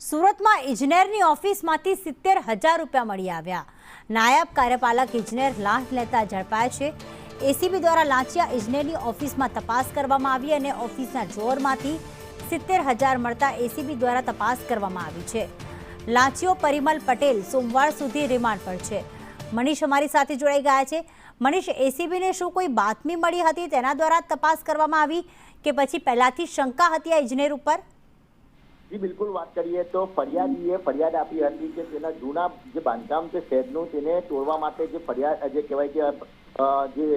સુરતમાં ઇજનેરની ઓફિસમાંથી 70,000 રૂપિયા મળી આવ્યા। નાયબ કાર્યપાલક ઇજનેર લાંચ લેતા ઝડપાયા છે। એસીબી દ્વારા લાંચિયા ઇજનેરની ઓફિસમાં તપાસ કરવામાં આવી અને ઓફિસના ડ્રોઅરમાંથી 70,000 મળતા એસીબી દ્વારા તપાસ કરવામાં આવી છે। લાંચિયો પરિમલ પટેલ સોમવાર સુધી રિમાન્ડ પર છે। મનીષ અમારી સાથે જોડાઈ ગયા છે। મનીષ, એસીબીને શું કોઈ બાતમી મળી હતી તેના દ્વારા તપાસ કરવામાં આવી કે પછી પહેલાથી શંકા હતી આ ઇજનેર ઉપર? जी बिल्कुल बात करिए तो फरियादीए फरियाद आपी હતી કે તેના જૂના જે બાંધકામ છે શેડનું તેને તોડવા માટે જે ફરિયાદ જે કહેવાય કે જે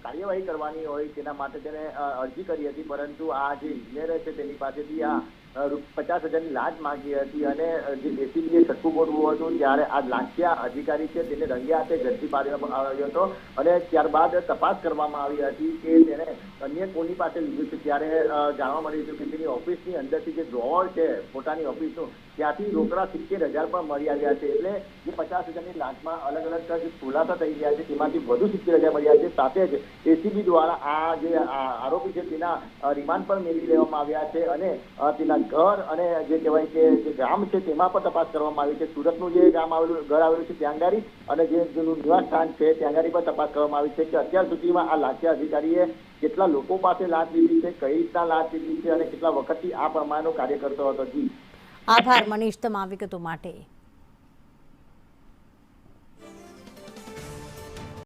કાર્યવાહી કરવાની હોય તેના માટે તેને અરજી કરી હતી, પરંતુ આ જે ઇજનેર છે તેની પાસેથી આ 50,000ની લાંચ માંગી હતી અને જે એસીબીએ છટકું ગોઠવ્યું હતું ત્યારે આ લાંચિયા અધિકારી છે તેને રંગે હાથે ઝડપી પાડવામાં આવ્યો હતો અને ત્યારબાદ તપાસ કરવામાં આવી હતી કે તેને અન્ય કોની પાસે લીધું છે। ત્યારે જાણવા મળ્યું હતું કે તેની ઓફિસની અંદરથી જે ડ્રોઅર છે પોતાની ઓફિસનું ત્યાંથી રોકડા 70,000 પણ મળી આવ્યા છે। એટલે જે 50,000ની લાંચમાં અલગ અલગ જે ખુલાસા થઈ ગયા છે તેમાંથી વધુ 70,000 મળ્યા છે। સાથે જ એસીબી દ્વારા આ જે આરોપી છે તેના રિમાન્ડ પર મેળવી લેવામાં આવ્યા છે અને તેના ઘર અને જે કહેવાય કે જે ગામ છે તેમાં પણ તપાસ કરવામાં આવી છે। સુરતનું જે ગામ આવેલું ઘર આવેલું છે ત્યાંગારી અને જે જેનું નિવાસ સ્થાન છે ત્યાંગારી પર તપાસ કરવામાં આવી છે કે અત્યાર સુધીમાં આ લાંચિયા અધિકારીએ કેટલા લોકો પાસે લાંચ લીધી છે, કઈ રીતના લાંચ લીધી છે અને કેટલા વખતથી આ પ્રમાણેનું કાર્ય કરતો હતો। જી આભાર મનીષ તમામ વિગતો માટે।